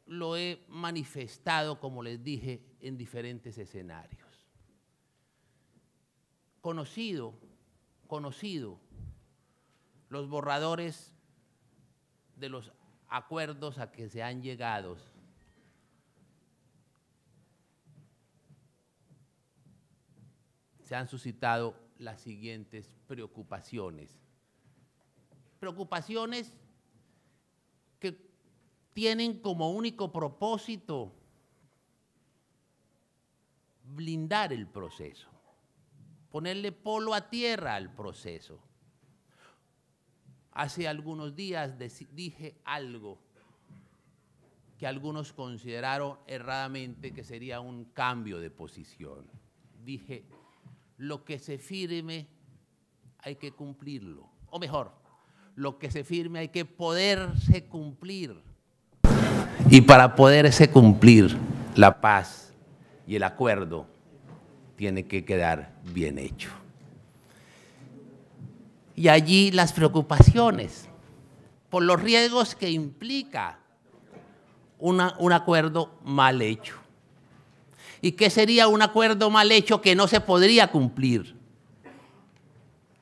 lo he manifestado, como les dije, en diferentes escenarios. Conocido los borradores de los acuerdos a que se han llegado, se han suscitado las siguientes preocupaciones. Preocupaciones que tienen como único propósito blindar el proceso, ponerle polo a tierra al proceso. Hace algunos días dije algo que algunos consideraron erradamente que sería un cambio de posición. Dije, lo que se firme hay que cumplirlo, o mejor, lo que se firme hay que poderse cumplir. Y para poderse cumplir, la paz y el acuerdo tiene que quedar bien hecho. Y allí las preocupaciones por los riesgos que implica un acuerdo mal hecho. ¿Y qué sería un acuerdo mal hecho que no se podría cumplir?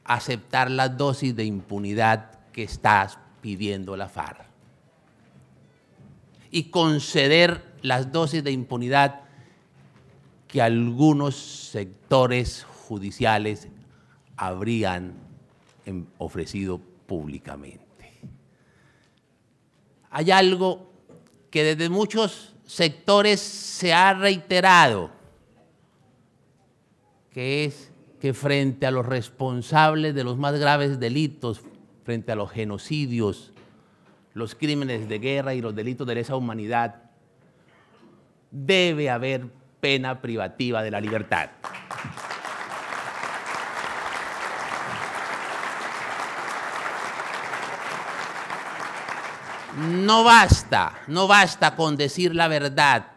Aceptar las dosis de impunidad que está pidiendo la FARC y conceder las dosis de impunidad que algunos sectores judiciales habrían ofrecido públicamente. Hay algo que desde muchos sectores se ha reiterado, que es que frente a los responsables de los más graves delitos, frente a los genocidios, los crímenes de guerra y los delitos de lesa humanidad, debe haber pena privativa de la libertad. No basta con decir la verdad,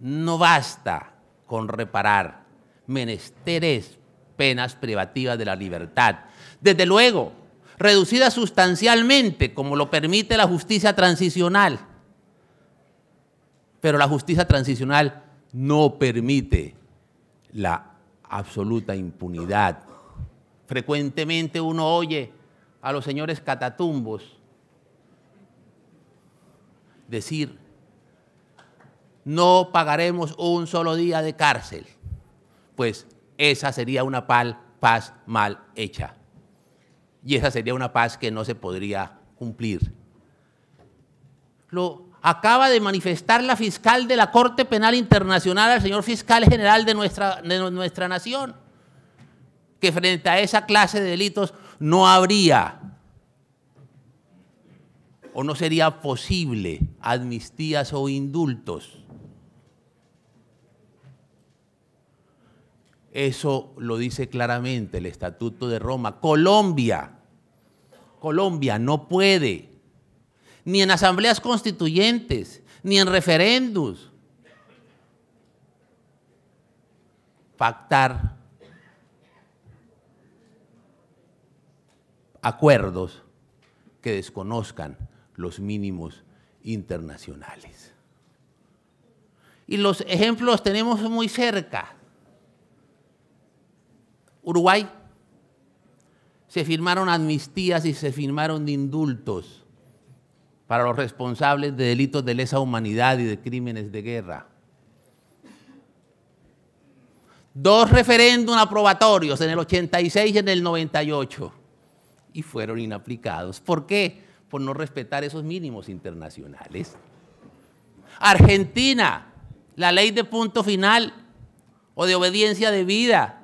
no basta con reparar, menester es penas privativas de la libertad. Desde luego, reducidas sustancialmente, como lo permite la justicia transicional. Pero la justicia transicional no permite la absoluta impunidad. Frecuentemente uno oye a los señores catatumbos decir, no pagaremos un solo día de cárcel. Pues esa sería una paz mal hecha. Y esa sería una paz que no se podría cumplir. Lo acaba de manifestar la fiscal de la Corte Penal Internacional, el señor fiscal general de nuestra nación, que frente a esa clase de delitos no habría o no sería posible amnistías o indultos. Eso lo dice claramente el Estatuto de Roma. Colombia no puede, ni en asambleas constituyentes, ni en referendos, pactar acuerdos que desconozcan los mínimos internacionales. Y los ejemplos los tenemos muy cerca. Uruguay, se firmaron amnistías y se firmaron indultos para los responsables de delitos de lesa humanidad y de crímenes de guerra. 2 referéndums aprobatorios en el 86 y en el 98 y fueron inaplicados. ¿Por qué? Por no respetar esos mínimos internacionales. Argentina, la ley de punto final o de obediencia debida,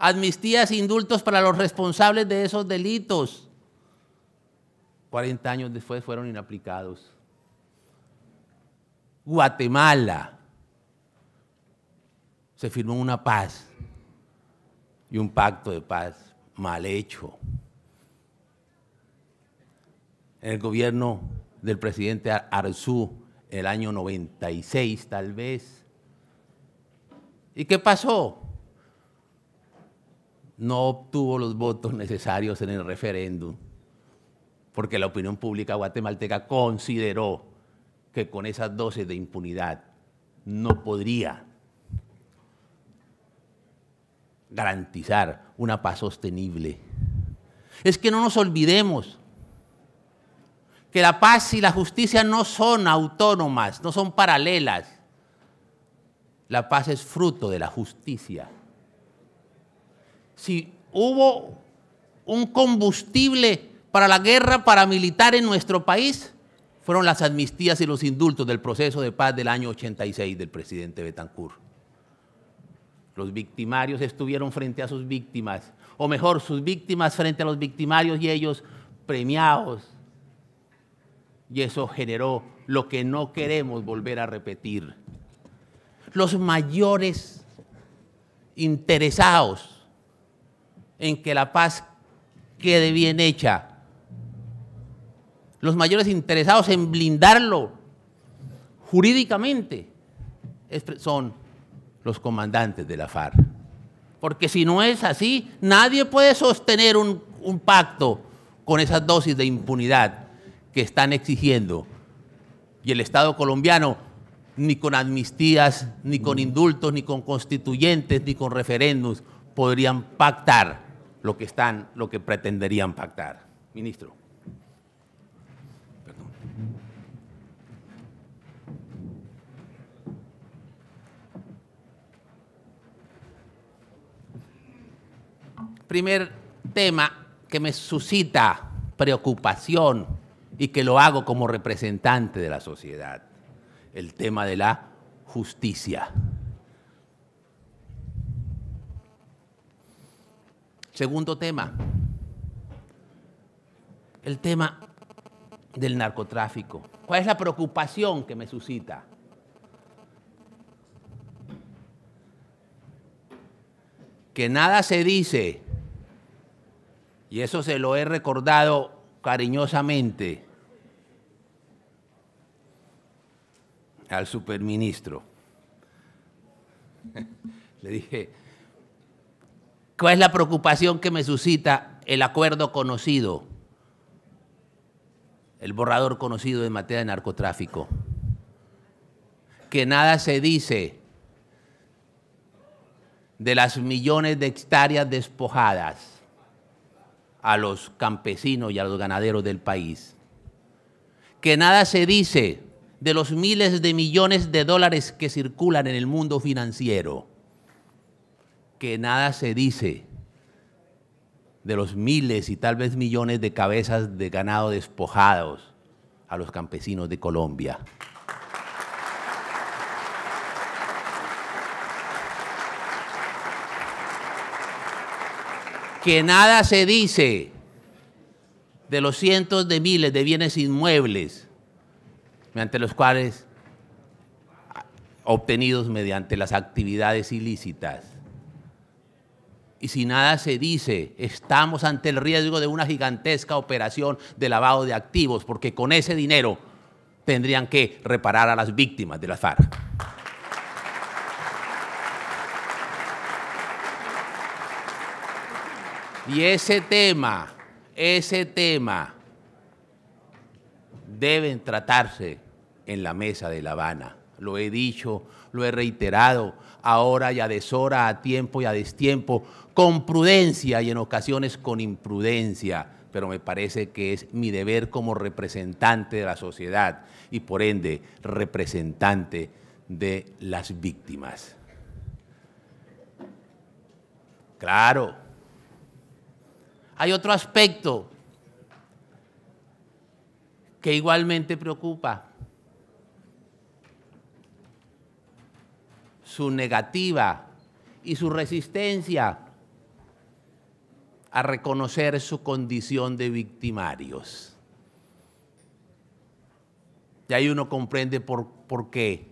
amnistías e indultos para los responsables de esos delitos. 40 años después fueron inaplicados. Guatemala, se firmó una paz y un pacto de paz mal hecho. En el gobierno del presidente Arzú, en el año 96 tal vez. ¿Y qué pasó? No obtuvo los votos necesarios en el referéndum, porque la opinión pública guatemalteca consideró que con esas dosis de impunidad no podría garantizar una paz sostenible. Es que no nos olvidemos que la paz y la justicia no son autónomas, no son paralelas. La paz es fruto de la justicia. Si hubo un combustible para la guerra paramilitar en nuestro país, fueron las amnistías y los indultos del proceso de paz del año 86 del presidente Betancur. Los victimarios estuvieron frente a sus víctimas, o mejor, sus víctimas frente a los victimarios y ellos premiados. Y eso generó lo que no queremos volver a repetir. Los mayores interesados en que la paz quede bien hecha, los mayores interesados en blindarlo jurídicamente, son los comandantes de la FARC. Porque si no es así, nadie puede sostener un pacto con esas dosis de impunidad que están exigiendo. Y el Estado colombiano, ni con amnistías, ni con indultos, ni con constituyentes, ni con referéndums, podrían pactar lo que pretenderían pactar. Ministro. Perdón. Primer tema que me suscita preocupación y que lo hago como representante de la sociedad, el tema de la justicia. Segundo tema, el tema del narcotráfico. ¿Cuál es la preocupación que me suscita? Que nada se dice, y eso se lo he recordado cariñosamente al superministro. Le dije, ¿cuál es la preocupación que me suscita el acuerdo conocido, el borrador conocido en materia de narcotráfico? Que nada se dice de las millones de hectáreas despojadas a los campesinos y a los ganaderos del país. Que nada se dice de los miles de millones de dólares que circulan en el mundo financiero. Que nada se dice de los miles y tal vez millones de cabezas de ganado despojados a los campesinos de Colombia. Que nada se dice de los cientos de miles de bienes inmuebles mediante los cuales obtenidos mediante las actividades ilícitas. Y si nada se dice, estamos ante el riesgo de una gigantesca operación de lavado de activos, porque con ese dinero tendrían que reparar a las víctimas de las FARC. Y ese tema deben tratarse en la mesa de La Habana. Lo he dicho, lo he reiterado, ahora y a deshora, a tiempo y a destiempo, con prudencia y en ocasiones con imprudencia, pero me parece que es mi deber como representante de la sociedad y por ende representante de las víctimas. Claro. Hay otro aspecto que igualmente preocupa. Su negativa y su resistencia a reconocer su condición de victimarios. Y ahí uno comprende por qué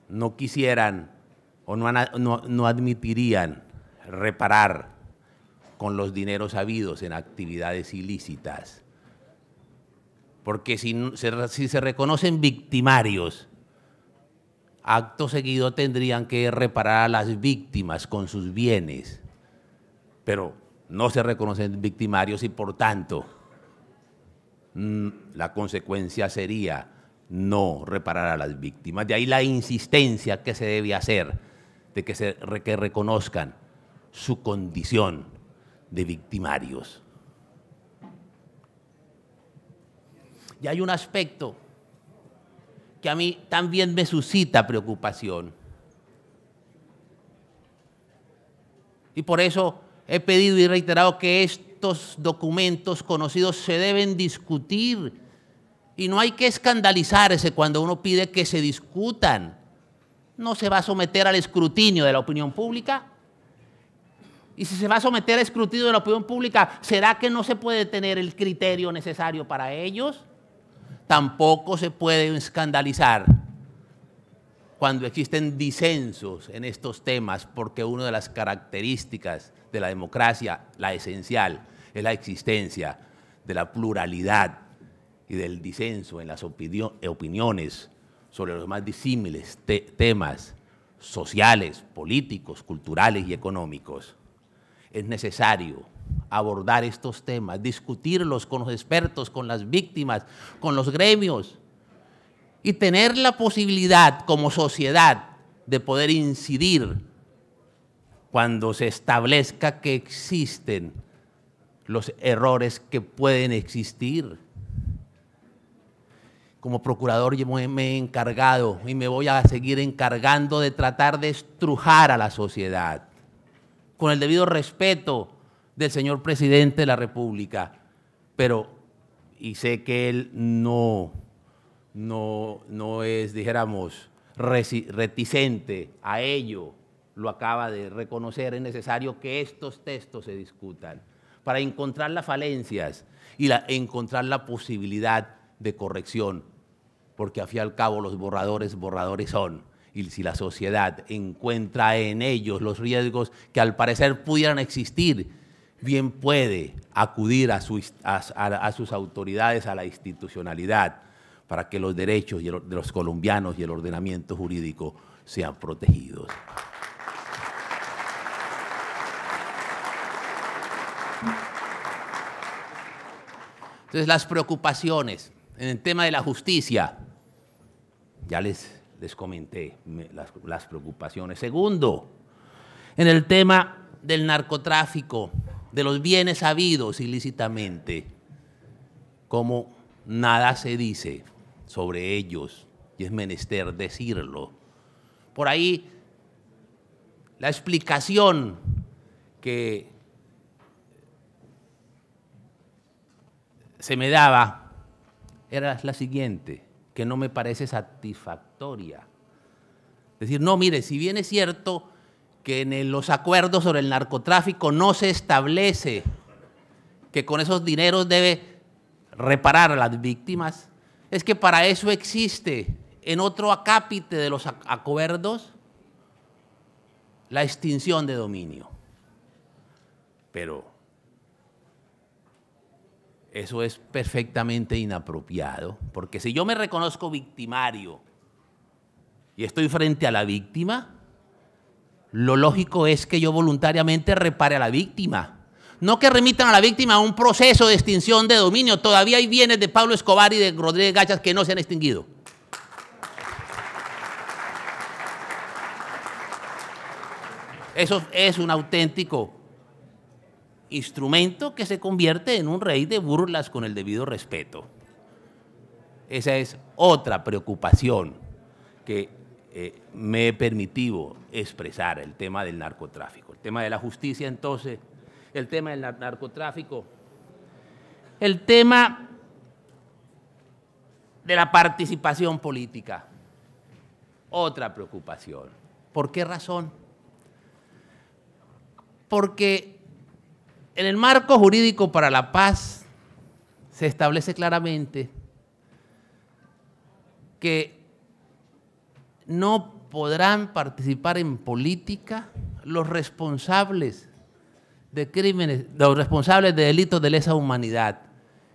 no quisieran o no admitirían reparar con los dineros habidos en actividades ilícitas. Porque si se reconocen victimarios, acto seguido tendrían que reparar a las víctimas con sus bienes, pero no se reconocen victimarios y por tanto la consecuencia sería no reparar a las víctimas. De ahí la insistencia que se debe hacer de que reconozcan su condición de victimarios. Y hay un aspecto que a mí también me suscita preocupación. Y por eso he pedido y reiterado que estos documentos conocidos se deben discutir. Y no hay que escandalizarse cuando uno pide que se discutan. No se va a someter al escrutinio de la opinión pública. Y si se va a someter al escrutinio de la opinión pública, ¿será que no se puede tener el criterio necesario para ellos? Tampoco se puede escandalizar cuando existen disensos en estos temas, porque una de las características de la democracia, la esencial, es la existencia de la pluralidad y del disenso en las opiniones sobre los más disímiles temas sociales, políticos, culturales y económicos. Es necesario abordar estos temas, discutirlos con los expertos, con las víctimas, con los gremios y tener la posibilidad como sociedad de poder incidir cuando se establezca que existen los errores que pueden existir. Como procurador yo me he encargado y me voy a seguir encargando de tratar de estrujar a la sociedad con el debido respeto del señor presidente de la República, pero, y sé que él no es, dijéramos, reticente a ello, lo acaba de reconocer, es necesario que estos textos se discutan para encontrar las falencias y encontrar la posibilidad de corrección, porque al fin y al cabo los borradores son. Y si la sociedad encuentra en ellos los riesgos que al parecer pudieran existir, bien puede acudir a sus autoridades, a la institucionalidad, para que los derechos de los colombianos y el ordenamiento jurídico sean protegidos. Entonces, las preocupaciones en el tema de la justicia, ya les comenté las preocupaciones. Segundo, en el tema del narcotráfico, de los bienes habidos ilícitamente, como nada se dice sobre ellos, y es menester decirlo. Por ahí, la explicación que se me daba era la siguiente, que no me parece satisfactoria. Es decir, no, mire, si bien es cierto que en los acuerdos sobre el narcotráfico no se establece que con esos dineros debe reparar a las víctimas, es que para eso existe en otro acápite de los acuerdos la extinción de dominio. Pero eso es perfectamente inapropiado, porque si yo me reconozco victimario y estoy frente a la víctima, lo lógico es que yo voluntariamente repare a la víctima. No que remitan a la víctima a un proceso de extinción de dominio. Todavía hay bienes de Pablo Escobar y de Rodríguez Gachas que no se han extinguido. Eso es un auténtico instrumento que se convierte en un rey de burlas con el debido respeto. Esa es otra preocupación que me he permitido expresar, el tema del narcotráfico. El tema de la justicia, entonces, el tema del narcotráfico, el tema de la participación política, otra preocupación. ¿Por qué razón? Porque en el marco jurídico para la paz se establece claramente que no podrán participar en política los responsables de crímenes, los responsables de delitos de lesa humanidad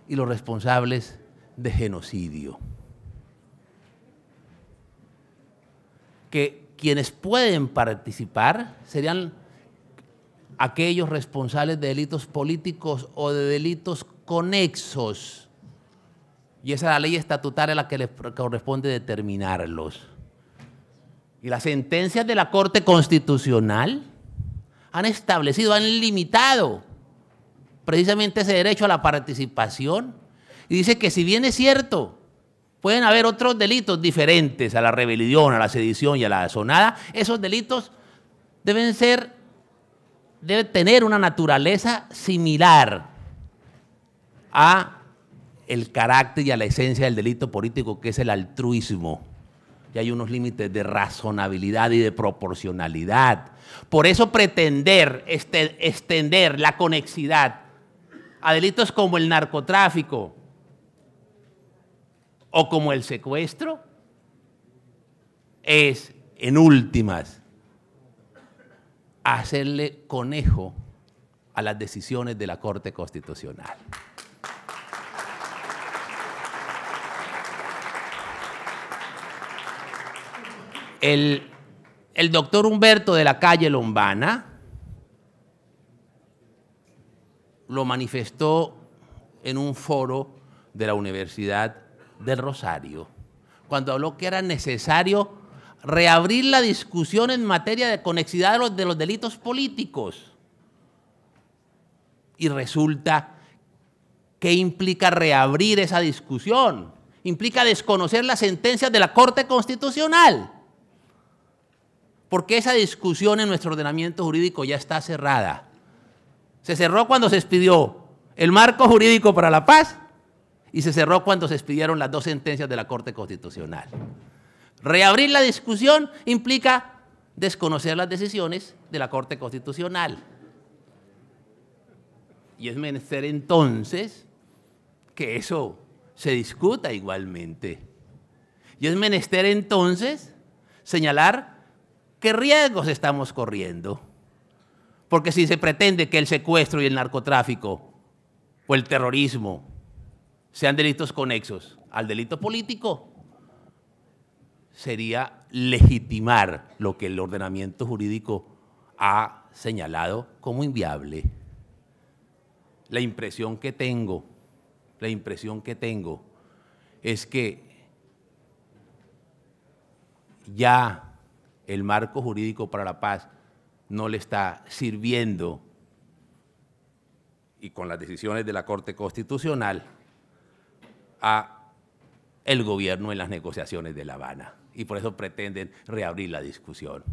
y los responsables de genocidio. Que quienes pueden participar serían aquellos responsables de delitos políticos o de delitos conexos Y esa es la ley estatutaria a la que les corresponde determinarlos. Y las sentencias de la Corte Constitucional han establecido, han limitado precisamente ese derecho a la participación. Y dice que si bien es cierto, pueden haber otros delitos diferentes a la rebelión, a la sedición y a la asonada, esos delitos deben tener una naturaleza similar a el carácter y a la esencia del delito político, que es el altruismo. Y hay unos límites de razonabilidad y de proporcionalidad. Por eso pretender extender la conexidad a delitos como el narcotráfico o como el secuestro es, en últimas, hacerle conejo a las decisiones de la Corte Constitucional. El doctor Humberto de la Calle Lombana lo manifestó en un foro de la Universidad del Rosario, cuando habló que era necesario reabrir la discusión en materia de conexidad de los delitos políticos. Y resulta que implica reabrir esa discusión, implica desconocer las sentencias de la Corte Constitucional, porque esa discusión en nuestro ordenamiento jurídico ya está cerrada. Se cerró cuando se expidió el marco jurídico para la paz y se cerró cuando se expidieron las dos sentencias de la Corte Constitucional. Reabrir la discusión implica desconocer las decisiones de la Corte Constitucional. Y es menester entonces que eso se discuta igualmente. Y es menester entonces señalar qué riesgos estamos corriendo. Porque si se pretende que el secuestro y el narcotráfico o el terrorismo sean delitos conexos al delito político, sería legitimar lo que el ordenamiento jurídico ha señalado como inviable. La impresión que tengo es que ya el marco jurídico para la paz no le está sirviendo, y con las decisiones de la Corte Constitucional, a el gobierno en las negociaciones de La Habana, y por eso pretenden reabrir la discusión.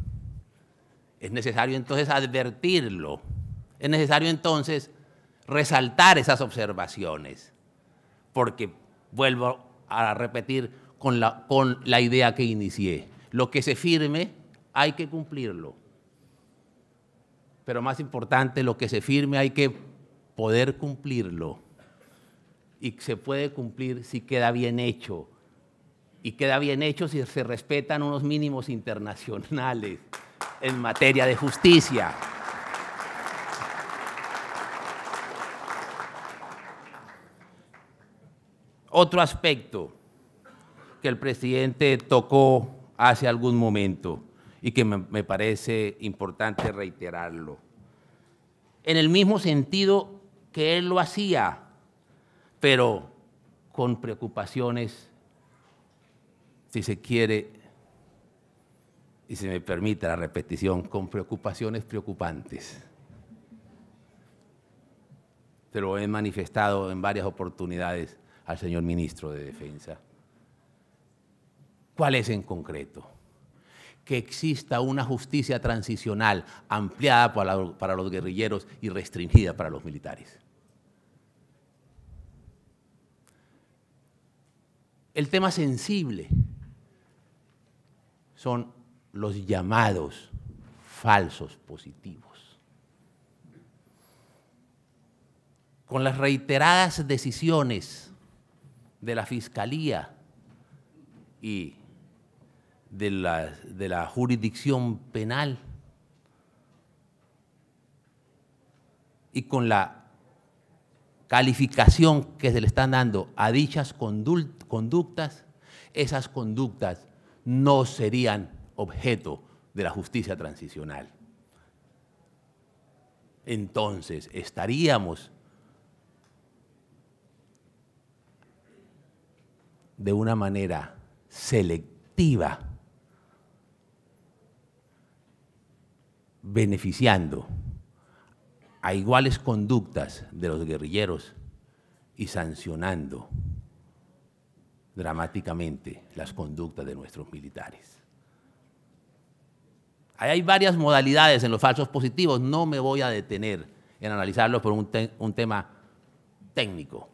Es necesario entonces advertirlo, es necesario entonces resaltar esas observaciones, porque vuelvo a repetir con la idea que inicié: lo que se firme hay que cumplirlo. Pero más importante, lo que se firme hay que poder cumplirlo. Y se puede cumplir si queda bien hecho. Y queda bien hecho si se respetan unos mínimos internacionales en materia de justicia. Otro aspecto que el presidente tocó hace algún momento y que me parece importante reiterarlo, en el mismo sentido que él lo hacía, pero con preocupaciones, si se quiere, y se me permite la repetición, con preocupaciones preocupantes. Se lo he manifestado en varias oportunidades al señor ministro de Defensa. ¿Cuál es en concreto? Que exista una justicia transicional ampliada para los guerrilleros y restringida para los militares. El tema sensible son los llamados falsos positivos. Con las reiteradas decisiones de la Fiscalía y de la jurisdicción penal, y con la calificación que se le están dando a dichas conductas, esas conductas no serían objeto de la justicia transicional. Entonces estaríamos de una manera selectiva, beneficiando a iguales conductas de los guerrilleros y sancionando dramáticamente las conductas de nuestros militares. Ahí hay varias modalidades en los falsos positivos, no me voy a detener en analizarlo por un tema técnico,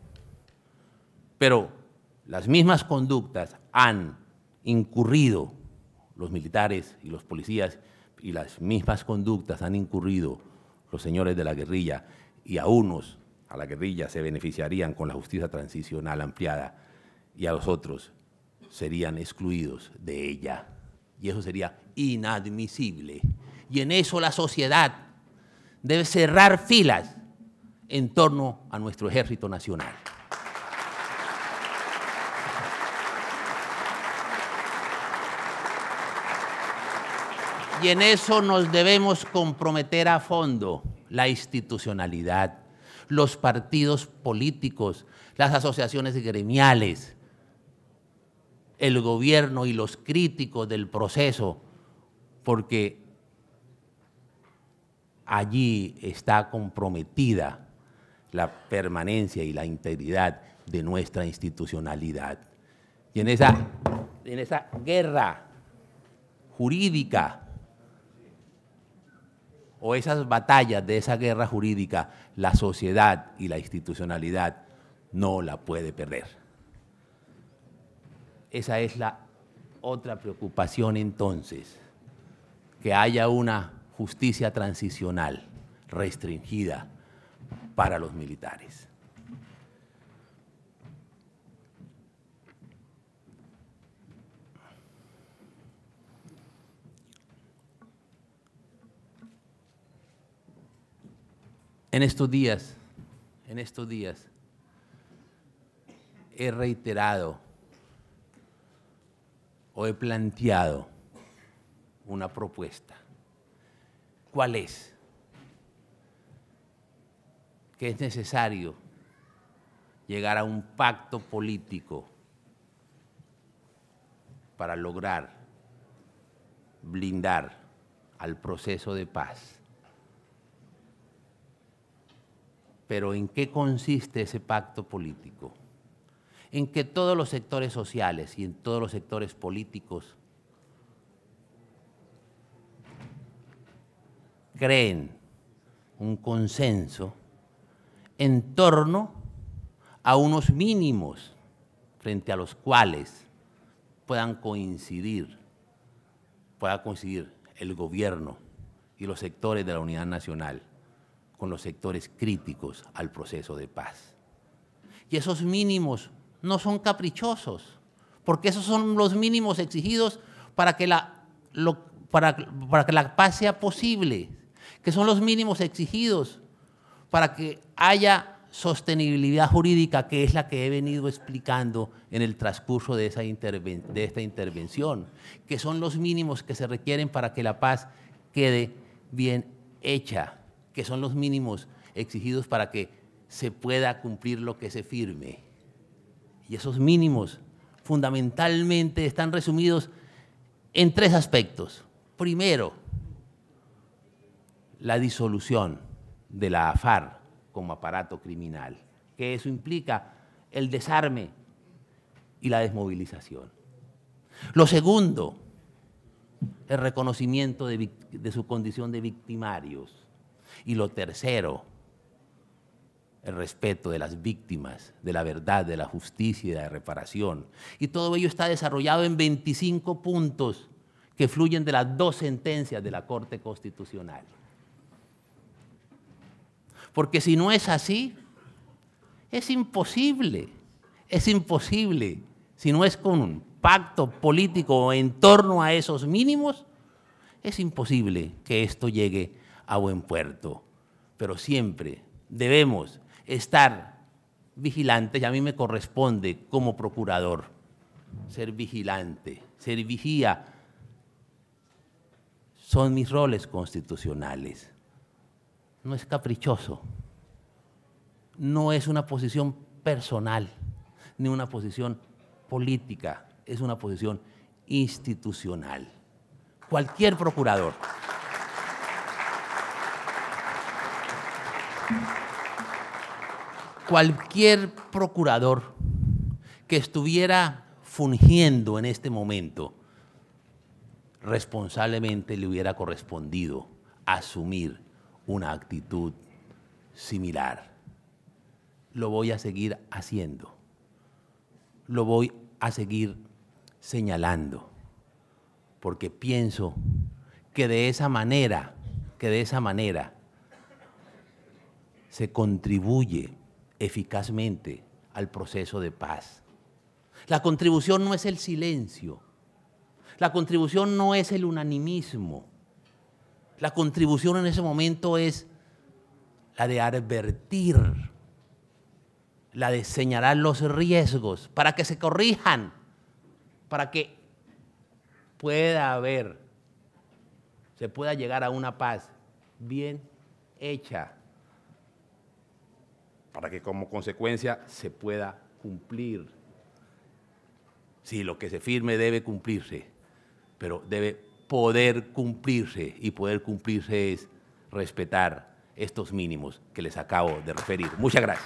pero las mismas conductas han incurrido los militares y los policías, y las mismas conductas han incurrido los señores de la guerrilla, y a unos, a la guerrilla, se beneficiarían con la justicia transicional ampliada y a los otros serían excluidos de ella. Y eso sería inadmisible. Y en eso la sociedad debe cerrar filas en torno a nuestro Ejército Nacional. Y en eso nos debemos comprometer a fondo: la institucionalidad, los partidos políticos, las asociaciones gremiales, el gobierno y los críticos del proceso, porque allí está comprometida la permanencia y la integridad de nuestra institucionalidad. Y en esa guerra jurídica, o esas batallas de esa guerra jurídica, la sociedad y la institucionalidad no la puede perder. Esa es la otra preocupación entonces, que haya una justicia transicional restringida para los militares. En estos días he reiterado o he planteado una propuesta. ¿Cuál es? Que es necesario llegar a un pacto político para lograr blindar al proceso de paz. Pero ¿en qué consiste ese pacto político? En que todos los sectores sociales y en todos los sectores políticos creen un consenso en torno a unos mínimos frente a los cuales pueda coincidir el gobierno y los sectores de la unidad nacional con los sectores críticos al proceso de paz. Y esos mínimos no son caprichosos, porque esos son los mínimos exigidos para que la paz sea posible, que son los mínimos exigidos para que haya sostenibilidad jurídica, que es la que he venido explicando en el transcurso de esta intervención, que son los mínimos que se requieren para que la paz quede bien hecha, que son los mínimos exigidos para que se pueda cumplir lo que se firme. Y esos mínimos fundamentalmente están resumidos en tres aspectos. Primero, la disolución de la FARC como aparato criminal, que eso implica el desarme y la desmovilización. Lo segundo, el reconocimiento de su condición de victimarios. Y lo tercero, el respeto de las víctimas, de la verdad, de la justicia y de la reparación. Y todo ello está desarrollado en 25 puntos que fluyen de las 2 sentencias de la Corte Constitucional. Porque si no es así, es imposible, si no es con un pacto político en torno a esos mínimos, es imposible que esto llegue a buen puerto. Pero siempre debemos estar vigilantes, y a mí me corresponde como procurador ser vigilante, ser vigía. Son mis roles constitucionales. No es caprichoso, no es una posición personal, ni una posición política, es una posición institucional. Cualquier procurador que estuviera fungiendo en este momento, responsablemente le hubiera correspondido asumir una actitud similar. Lo voy a seguir haciendo, lo voy a seguir señalando, porque pienso que de esa manera se contribuye eficazmente al proceso de paz. La contribución no es el silencio, la contribución no es el unanimismo, la contribución en ese momento es la de advertir, la de señalar los riesgos para que se corrijan, para que se pueda llegar a una paz bien hecha, para que como consecuencia se pueda cumplir. Sí, lo que se firme debe cumplirse, pero debe poder cumplirse, y poder cumplirse es respetar estos mínimos que les acabo de referir. Muchas gracias.